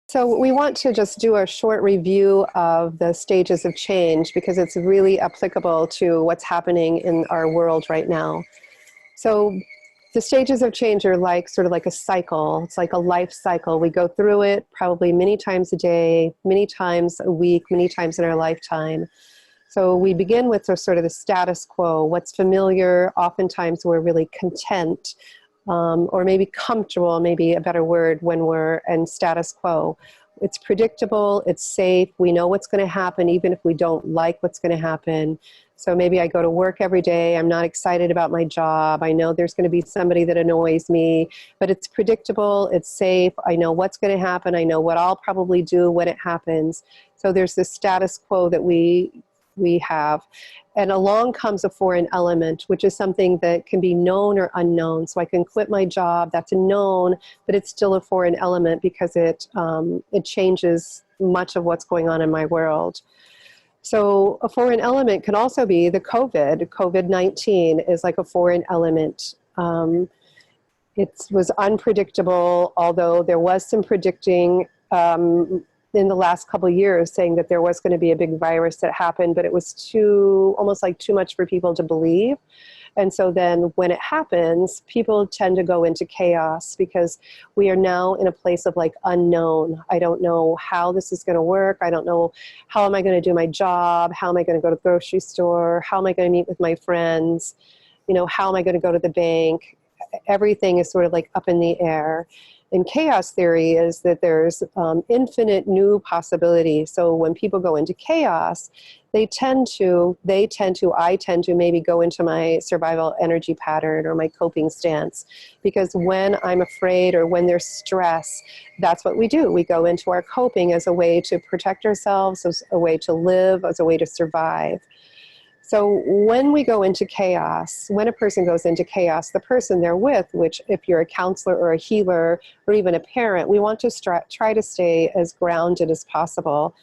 So we want to just do a short review of the stages of change because it's really applicable to what's happening in our world right now. So the stages of change are like sort of like a cycle. It's like a life cycle. We go through it probably many times a day, many times a week, many times in our lifetime. So we begin with sort of the status quo, what's familiar. Oftentimes we're really content, or maybe comfortable, maybe a better word, when we're in status quo. It's predictable, it's safe, we know what's going to happen even if we don't like what's going to happen. So maybe I go to work every day, I'm not excited about my job, I know there's going to be somebody that annoys me, but it's predictable, it's safe, I know what's going to happen, I know what I'll probably do when it happens. So there's this status quo that we have. And along comes a foreign element, which is something that can be known or unknown. So I can quit my job, that's a known, but it's still a foreign element because it changes much of what's going on in my world. So a foreign element can also be the COVID-19 is like a foreign element. It was unpredictable, although there was some predicting in the last couple of years saying that there was going to be a big virus that happened, but it was almost like too much for people to believe. And so then when it happens, people tend to go into chaos because we are now in a place of like unknown. I don't know how this is going to work. I don't know how am I going to do my job? How am I going to go to the grocery store? How am I going to meet with my friends? You know, how am I going to go to the bank? Everything is sort of like up in the air. And chaos theory is that there's infinite new possibilities. So when people go into chaos, I tend to maybe go into my survival energy pattern or my coping stance. Because when I'm afraid or when there's stress, that's what we do. We go into our coping as a way to protect ourselves, as a way to live, as a way to survive. So when we go into chaos, when a person goes into chaos, the person they're with, which if you're a counselor or a healer or even a parent, we want to try to stay as grounded as possible.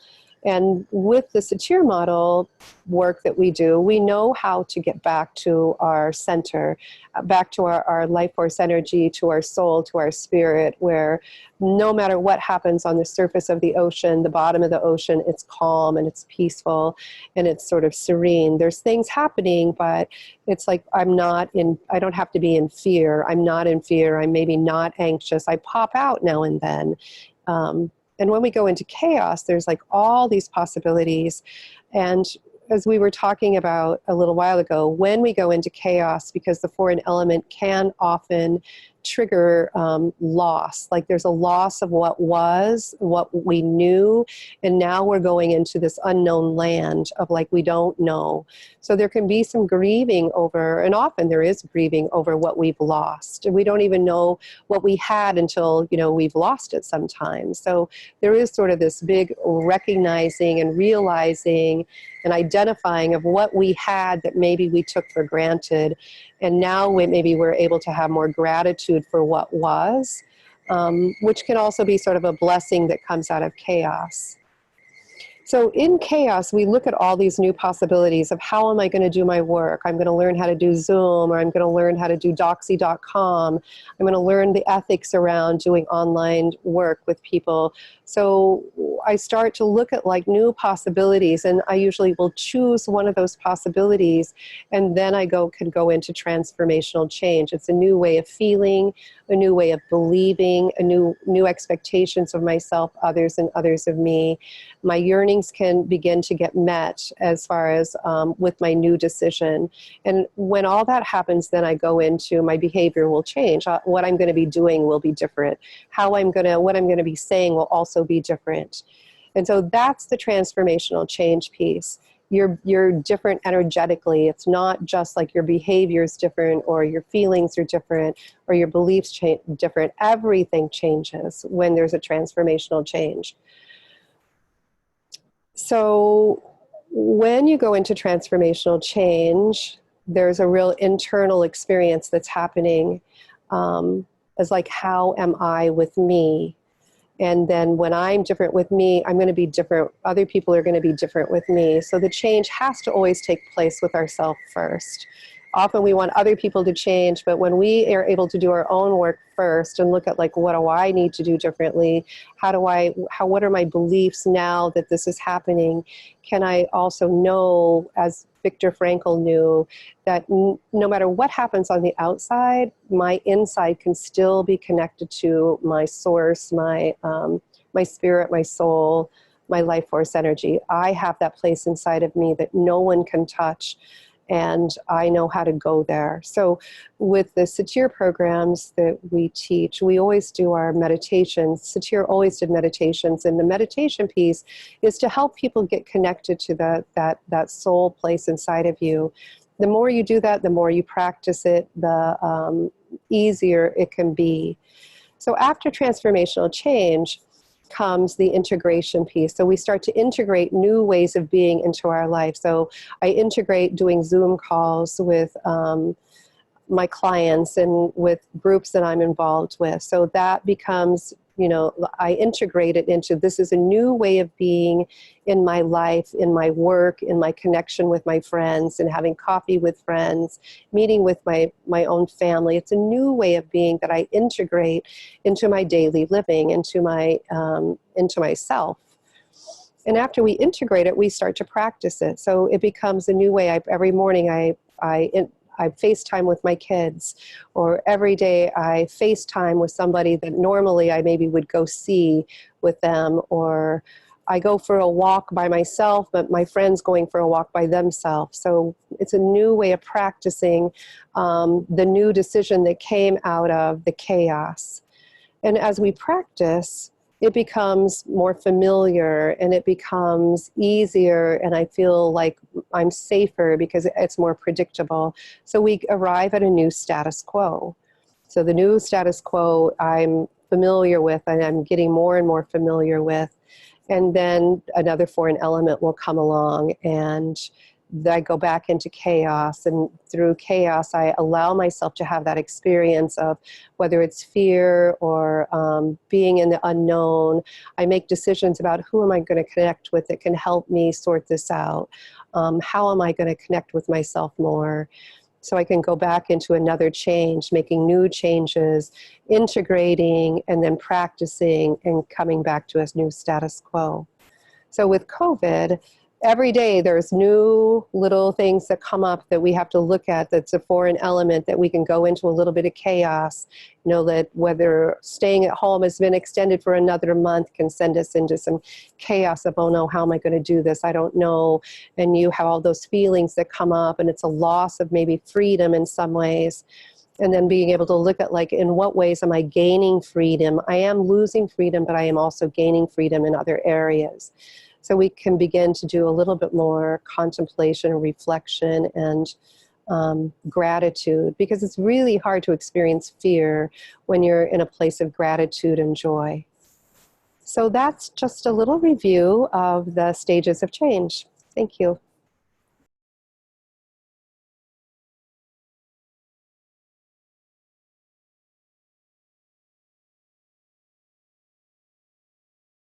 And with the Satir model work that we do, we know how to get back to our center, back to our life force energy, to our soul, to our spirit, where no matter what happens on the surface of the ocean, the bottom of the ocean, it's calm and it's peaceful and it's sort of serene. There's things happening, but it's like I don't have to be in fear. I'm not in fear. I'm maybe not anxious. I pop out now and then. And when we go into chaos, there's like all these possibilities. And as we were talking about a little while ago, when we go into chaos, because the foreign element can often trigger loss, like there's a loss of what was, what we knew, and now we're going into this unknown land of like we don't know. So there can be some grieving over, and often there is grieving over what we've lost. And we don't even know what we had until, we've lost it sometimes. So there is sort of this big recognizing and realizing and identifying of what we had that maybe we took for granted. And now maybe we're able to have more gratitude for what was, which can also be sort of a blessing that comes out of chaos. So in chaos, we look at all these new possibilities of how am I going to do my work? I'm going to learn how to do Zoom, or I'm going to learn how to do Doxy.com. I'm going to learn the ethics around doing online work with people. So I start to look at like new possibilities, and I usually will choose one of those possibilities, and then I can go into transformational change. It's a new way of feeling, a new way of believing, a new expectations of myself, others, and others of me. My yearnings can begin to get met as far as with my new decision. And when all that happens, then I go into my behavior will change. What I'm going to be doing will be different. What I'm going to be saying will also be different. And so that's the transformational change piece. You're different energetically. It's not just like your behavior is different or your feelings are different or your beliefs different. Everything changes when there's a transformational change. So when you go into transformational change, there's a real internal experience that's happening as like, how am I with me? And then when I'm different with me, I'm going to be different. Other people are going to be different with me. So the change has to always take place with ourselves first. often we want other people to change, but when we are able to do our own work first and look at like, what do I need to do differently? What are my beliefs now that this is happening? Can I also know, as Viktor Frankl knew, that no matter what happens on the outside, my inside can still be connected to my source, my spirit, my soul, my life force energy. I have that place inside of me that no one can touch, and I know how to go there. So with the Satir programs that we teach, we always do our meditations. Satir always did meditations, and the meditation piece is to help people get connected to that soul place inside of you. The more you do that, the more you practice it, the easier it can be. So after transformational change comes the integration piece. So we start to integrate new ways of being into our life. So I integrate doing Zoom calls with my clients and with groups that I'm involved with. So that becomes, I integrate it into, this is a new way of being in my life, in my work, in my connection with my friends, and having coffee with friends, meeting with my own family. It's a new way of being that I integrate into my daily living, into myself. And after we integrate it, we start to practice it. So it becomes a new way. Every morning I FaceTime with my kids, or every day I FaceTime with somebody that normally I maybe would go see with them, or I go for a walk by myself, but my friend's going for a walk by themselves. So it's a new way of practicing the new decision that came out of the chaos. And as we practice, it becomes more familiar and it becomes easier, and I feel like I'm safer because it's more predictable. So we arrive at a new status quo. So the new status quo I'm familiar with, and I'm getting more and more familiar with. And then another foreign element will come along, and I go back into chaos, and through chaos I allow myself to have that experience of whether it's fear or being in the unknown. I make decisions about who am I going to connect with that can help me sort this out. How am I going to connect with myself more? So I can go back into another change, making new changes, integrating, and then practicing and coming back to a new status quo. So with COVID, every day there's new little things that come up that we have to look at, that's a foreign element, that we can go into a little bit of chaos. That whether staying at home has been extended for another month can send us into some chaos of, oh no, how am I going to do this? I don't know. And you have all those feelings that come up, and it's a loss of maybe freedom in some ways. And then being able to look at, like, in what ways am I gaining freedom? I am losing freedom, but I am also gaining freedom in other areas. So we can begin to do a little bit more contemplation and reflection and gratitude, because it's really hard to experience fear when you're in a place of gratitude and joy. So that's just a little review of the stages of change. Thank you.